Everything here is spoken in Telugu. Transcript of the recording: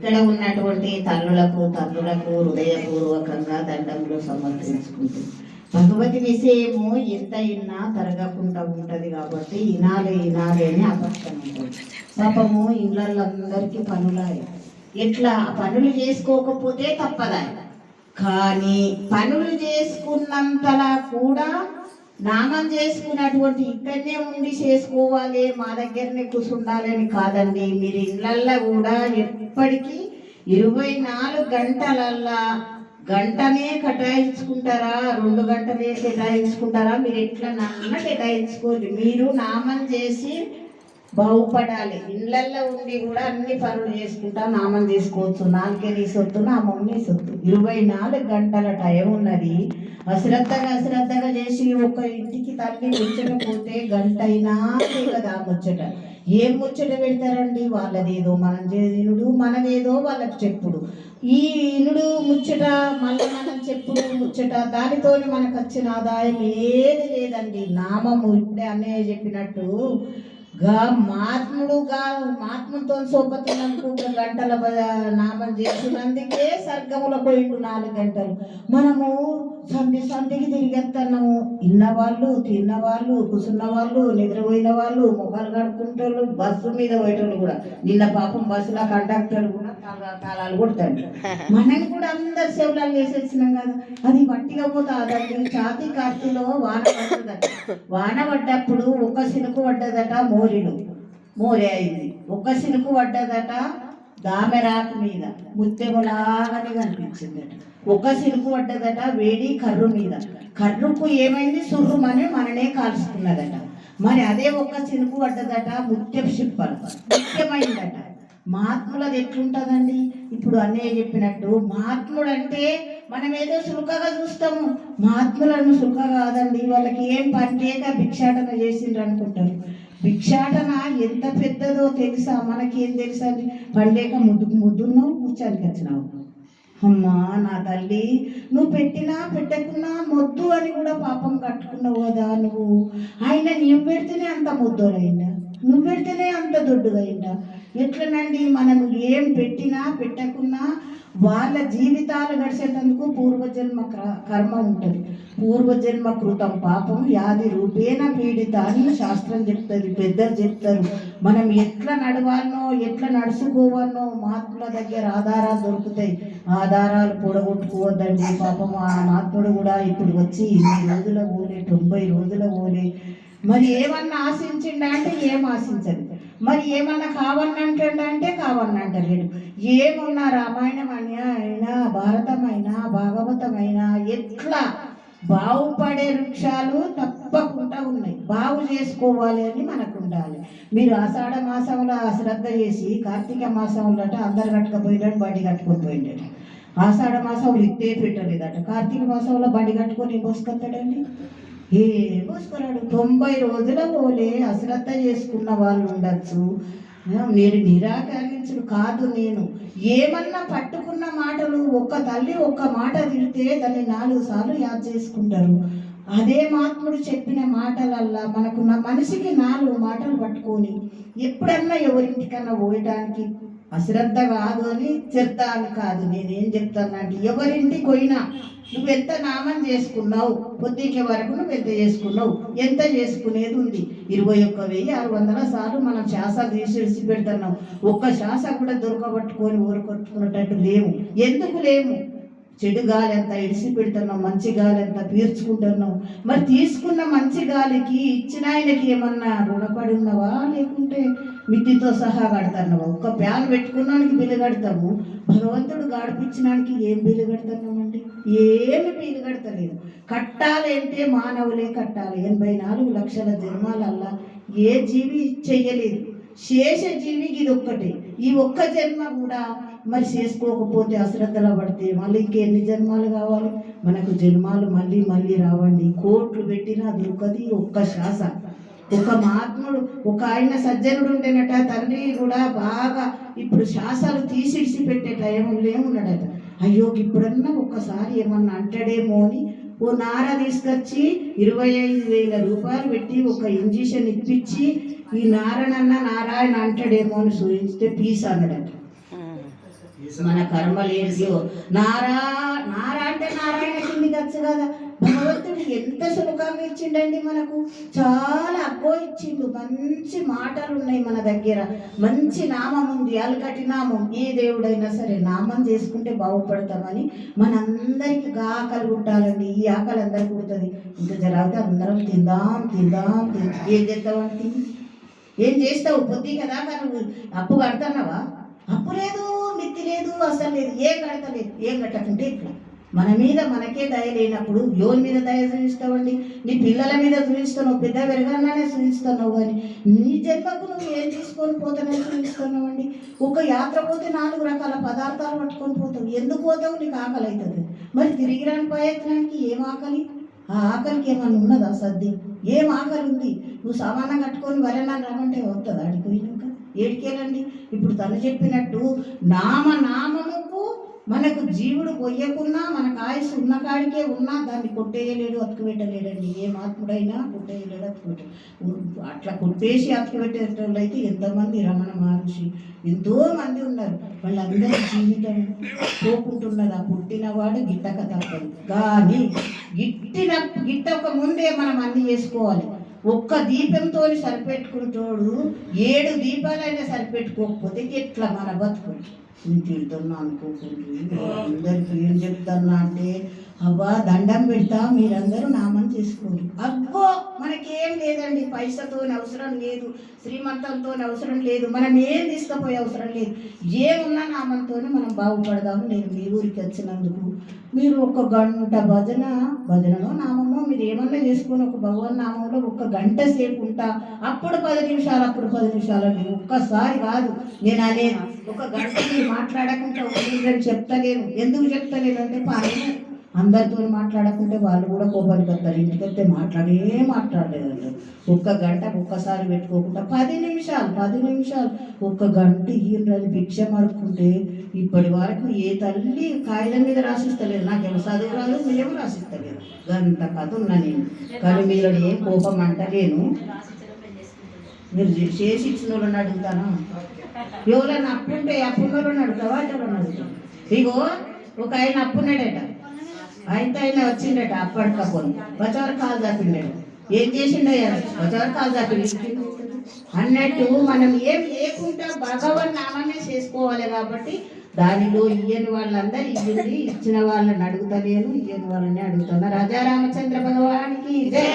ఇక్కడ ఉన్నటువంటి తండ్రులకు హృదయపూర్వకంగా దండములు సమర్పించుకుంటుంది. భగవతి విషయము ఎంత ఇన్నా తరగకుండా ఉంటది కాబట్టి ఇనాలి అని అపక్షం ఉంటుంది. పాపము ఇళ్ళల్లో అందరికీ పనులాయి, ఎట్లా పనులు చేసుకోకపోతే తప్పదాయి. కానీ పనులు చేసుకున్నంతలా కూడా నామం చేసుకున్నటువంటి ఇక్కడనే ఉండి చేసుకోవాలి, మా దగ్గరనే కూర్చుండాలని కాదండి. మీరు ఇళ్ళల్లో కూడా ఎప్పటికీ 24 గంటలల్లా గంటనే కేటాయించుకుంటారా, 2 గంటలే కేటాయించుకుంటారా, మీరు ఎట్లా నాన్న కేటాయించుకోండి. మీరు నామం చేసి బాగుపడాలి. ఇళ్ళల్లో ఉండి కూడా అన్ని పనులు చేసుకుంటా నామం చేసుకోవచ్చు. నాలుగే నీ సొత్తు, నా మమ్మీ సొత్తు. 24 గంటల టైం ఉన్నది. అశ్రద్ధగా చేసి ఒక ఇంటికి తల్లి ముచ్చటపోతే గంట అయినా కదా ముచ్చట. ఏం ముచ్చట పెడతారండి? వాళ్ళదేదో మనం చేదినుడు, మనదేదో వాళ్ళకి చెప్పుడు. ఈ ఇనుడు ముచ్చట మళ్ళీ మనం చెప్పుడు ముచ్చట, దానితో మనకు వచ్చిన ఆదాయం ఏది లేదండి. నామము ఇప్పుడే అన్నయ్య చెప్పినట్టు మహాత్ముతో సోపతున్నందుకు గంటల నామం చేసినందుకే స్వర్గములో పోయిండు 4 గంటలు. మనము సంధికి తిరిగేస్తున్నాము. ఇన్నవాళ్ళు, తిన్నవాళ్ళు, కూర్చున్న వాళ్ళు, నిద్రపోయిన వాళ్ళు, మొక్కలు కడుక్కుంటోళ్ళు, బస్సు మీద పోయేటోళ్ళు కూడా. నిన్న పాపం బస్సులో కండక్టర్ కూడా తాళాలు కొడతాడు. మనం కూడా అందరు సేవలు చేసేసినాం కదా. అది వట్టిగా పోతా అదండి. ఛాతీ కార్తీలో వాన పడుతుందట. వాన పడ్డప్పుడు ఒక సినుకు పడ్డదట మోరే అయింది. ఒక సినుకు పడ్డదట దామెరాకు మీద ముత్తెములాగానే కనిపించిందట. ఒక సినుకు పడ్డదట వేడి కర్రు మీద. కర్రుకు ఏమైంది? సుర్రుమని మననే కాల్చుకున్నదట. మరి అదే ఒక సినుకు పడ్డదట ముత్యపు చిప్పలు, ముఖ్యమైందట. మహాత్ములది ఎట్లుంటుందండి? ఇప్పుడు అన్నయ్య చెప్పినట్టు మహాత్ముడు అంటే మనం ఏదో సులుకగా చూస్తాము. మహాత్ములను సులుక కాదండి. వాళ్ళకి ఏం పనిచేయక భిక్షాటన చేసిండ్రు అనుకుంటారు. భిక్షాటన ఎంత పెద్దదో తెలుసా? మనకేం తెలుసా అండి? పడలేక ముద్దున్నావు, ముచ్చానికి వచ్చినావు. అమ్మా నా తల్లి, నువ్వు పెట్టినా పెట్టకున్నా మొద్దు అని కూడా పాపం కట్టుకున్నావు కదా నువ్వు. ఆయన నువ్వు పెడితేనే అంత ముద్దోడైందా? నువ్వు పెడితేనే అంత దొడ్డుగా అయిందా? ఎట్లనండి? మనం ఏం పెట్టినా పెట్టకున్నా వాళ్ళ జీవితాలు గడిచేటందుకు పూర్వజన్మ కర్మ ఉంటుంది. పూర్వజన్మ కృతం పాపం యాది రూపేణ పీడిత అని శాస్త్రం చెప్తుంది, పెద్దలు చెప్తారు. మనం ఎట్లా నడవాలనో, ఎట్లా నడుచుకోవాలనో మహాత్ముల దగ్గర ఆధారాలు దొరుకుతాయి. ఆధారాలు పొడగొట్టుకోవద్దండి. పాపం ఆ మహాత్ముడు కూడా ఇప్పుడు వచ్చి 8 రోజుల పోలే, 90 రోజుల పోలే. మరి ఏమన్నా ఆశించిండ అంటే ఏం ఆశించదు. మరి ఏమన్నా కావన్నంటే కావన్నంటలేడు. ఏమున్నా రామాయణం అయినా, భారతమైనా, భాగవతమైనా ఎట్లా బాగుపడే వృక్షాలు తప్పకుండా ఉన్నాయి. బాగు చేసుకోవాలి అని మనకు ఉండాలి. మీరు ఆషాఢ మాసంలో శ్రద్ధ చేసి కార్తీక మాసంలో అందరు కట్టుకపోయినట్టు బండి కట్టుకొని పోయిండట. ఆషాఢ మాసంలో ఇట్టే పెట్టలేదట. కార్తీక మాసంలో బండి కట్టుకొని ఏం పోసుకొస్తాడండి? ఏం పోసుకున్నాడు? 90 రోజుల పోలే అశ్రద్ధ చేసుకున్న వాళ్ళు ఉండొచ్చు. మీరు నిరాకరించుడు కాదు. నేను ఏమన్నా పట్టుకున్న మాటలు, ఒక్క తల్లి ఒక్క మాట తిడితే దాన్ని 4 సార్లు యాద్ చేసుకుంటారు. అదే మహాత్ముడు చెప్పిన మాటలల్లా మనకు మనిషికి 4 మాటలు పట్టుకొని ఎప్పుడన్నా ఎవరింటికన్నా పోయడానికి అశ్రద్ధ కాదు అని చెప్తాను కాదు. నేనేం చెప్తానంటే ఎవరింటికి పోయినా నువ్వెంత నామం చేసుకున్నావు, పొద్దుకే వరకు నువ్వు ఎంత చేసుకున్నావు, ఎంత చేసుకునేది ఉంది. 21,600 సార్లు మనం శ్వాసలు తీసి పెడుతున్నాం. ఒక్క శ్వాస కూడా దొరకబట్టుకొని ఊరుకొట్టుకున్నట్టు లేవు. ఎందుకు లేము? చెడు గాలి ఎంత ఇడిసి పెడుతున్నాం, మంచి గాలి ఎంత పీల్చుకుంటున్నాం. మరి తీసుకున్న మంచి గాలికి ఇచ్చిన ఆయనకి ఏమన్నా రుణపడి ఉన్నావా, లేకుంటే మిత్తితో సహా కడుతున్నావా? ఒక్క ప్యాన్ పెట్టుకున్నానికి బిల్లు కడతాము, భగవంతుడు గాడిపించడానికి ఏం బిల్లు కడుతున్నామండి? ఏమి బిల్లు కడతలేదు. కట్టాలి అంటే మానవులే కట్టాలి. 84 లక్షల జన్మాలల్లా ఏ జీవి చెయ్యలేదు. శేష జీవికి ఇది ఒక్కటే. ఈ ఒక్క జన్మ కూడా మరి చేసుకోకపోతే అశ్రద్ధలో పడితే మళ్ళీ ఇంకెన్ని జన్మాలు కావాలి మనకు? జన్మాలు మళ్ళీ రావండి. కోట్లు పెట్టినా దొరకది ఒక్క శ్వాస. ఒక మహాత్ముడు, ఒక ఆయన సజ్జనుడు ఉండేనట. తండ్రి కూడా బాగా ఇప్పుడు శ్వాసలు తీసిడిసి పెట్టే టైంలో ఏమున్నాడట. అయ్యో ఇప్పుడన్నా ఒక్కసారి ఏమన్నా అంటాడేమో అని ఓ నార తీసుకొచ్చి 25,000 రూపాయలు పెట్టి ఒక ఇంజెక్షన్ ఇప్పించి ఈ నారాయణ అంటాడేమో అని చూపిస్తే పీస్ అన్నాడట. మన కర్మలేంటియో నారా అంటే నారాయణ కిందికి వచ్చు కదా. భగవంతుడు ఎంత సులభంగా ఇచ్చిండండి మనకు, చాలా అగ్గో ఇచ్చిండు. మంచి మాటలు ఉన్నాయి మన దగ్గర, మంచి నామం ఉంది, అలకటి నామం. ఏ దేవుడైనా సరే నామం చేసుకుంటే బాగుపడతామని మనందరికి ఆకలి పుట్టాలండి. ఈ ఆకలి అందరికి పుడుతుంది. ఇంకా జరగితే అందరం తిందాం. ఏం చేస్తావంటే ఏం చేస్తావు? పొద్దు కదా నువ్వు అప్పు కడతానవా? అప్పు లేదు, మిత్తి లేదు, అసలు లేదు, ఏం కడతలేదు. ఏం కట్టకుంటే ఇట్లా మన మీద మనకే దయ లేనప్పుడు ఎవరి మీద దయ చూపిస్తావండి? నీ పిల్లల మీద చూపిస్తున్నావు, పెద్ద పెరగానే చూపిస్తున్నావు, కానీ నీ జన్మకు నువ్వు ఏం తీసుకొని పోతానని చూపిస్తున్నావు అండి. ఒక యాత్ర పోతే 4 రకాల పదార్థాలు పట్టుకొని పోతావు. ఎందుకు పోతావు? నీకు ఆకలి అవుతుంది. మరి తిరిగి రాని ప్రయత్నానికి ఏం ఆకలి? ఆ ఆకలికి ఏమన్నా ఉన్నదా సర్ది? ఏం ఆకలి ఉంది? నువ్వు సామానం కట్టుకొని వరేనాన్ని రమ్మంటే వస్తుందా? అడిగిపోయినాక ఏడికేలండి. ఇప్పుడు తను చెప్పినట్టు నామముకు మనకు జీవుడు పొయ్యకున్నా, మనకు ఆయుసు ఉన్న కాడికే ఉన్నా దాన్ని కొట్టేయలేడు, అతుకుపెట్టలేడండి. ఏ మహాత్ముడైనా కొట్టేయలేడు, అట్లా కొట్టేసి అతుకుపెట్టేటోళ్ళు అయితే ఎంతమంది, రమణ మహర్షి ఎంతో మంది ఉన్నారు. వాళ్ళందరి జీవితం పోకుంటున్నది. ఆ పుట్టినవాడు గిట్టక తప్పదు. కానీ గిట్టక ముందే మనం అన్ని చేసుకోవాలి. ఒక్క దీపంతో సరిపెట్టుకుంటాడు, 7 దీపాలైనా సరిపెట్టుకోకపోతే ఎట్లా మన బతుకు? ఇంటిడుతున్నా అనుకోకుండా అందరికీ ఏం చెప్తున్నా అంటే, అవ్వా దండం పెడతా, మీరందరూ నామం చేసుకోండి. అబ్బో మనకేం లేదండి, పైసతో అవసరం లేదు, శ్రీమంతంతో అవసరం లేదు, మనం ఏం తీసుకుపోయే అవసరం లేదు. ఏమున్నా నామంతోనే మనం బాగుపడదాము. నేను మీ ఊరికి వచ్చినందుకు మీరు 1 గంట భజనలో నామమో మీరు ఏమన్నా చేసుకొని ఒక భగవన్ నామంలో 1 గంట సేపు ఉంటా. అప్పుడు 10 నిమిషాలు, అప్పుడు 10 నిమిషాలు అండి. ఒక్కసారి కాదు నేను అనేది. 1 గంట మీరు మాట్లాడకుండా ఉంటుందని చెప్తలేను. ఎందుకు చెప్తలేను అంటే, అందరితో మాట్లాడకుంటే వాళ్ళు కూడా కోపానికి వస్తారు. ఇంటికైతే మాట్లాడలేదండి. 1 గంట ఒక్కసారి పెట్టుకోకుండా 10 నిమిషాలు 1 గంట ఈయనని భిక్ష అడుక్కుంటే ఇప్పటి వరకు ఏ తల్లి కాగితం మీద రాసిస్తలేదు. నాకేమో చదువు రాదు, మీరేమో రాసిస్తలేదు. గంట కథ ఉన్నా నేను. కానీ మీరు ఏం కోపం అంటలేను. మీరు చేసి ఇచ్చిన వాళ్ళని అడుగుతాను. ఎవరైనా అప్పుంటే అప్పున్న వాళ్ళని అడుగుతావా? ఎవరన్నా అడుగుతావు? ఇగో ఒక ఆయన అప్పున్నాడట, ఆయన వచ్చిండట అప్పటికప్పుడు బచవర కాలు తప్పిండట. ఏం చేసిండయ్యా? బచవర కాలు తప్పిండు అన్నట్టు మనం ఏం లేకుండా భగవన్ నామమే చేసుకోవాలి. కాబట్టి దానిలో ఇయ్యని వాళ్ళందరూ ఇయ్యండి, ఇచ్చిన వాళ్ళని అడుగుతలేను, ఇయ్యని వాళ్ళని అడుగుతున్నా. రాజా రామచంద్ర భగవానికి జై.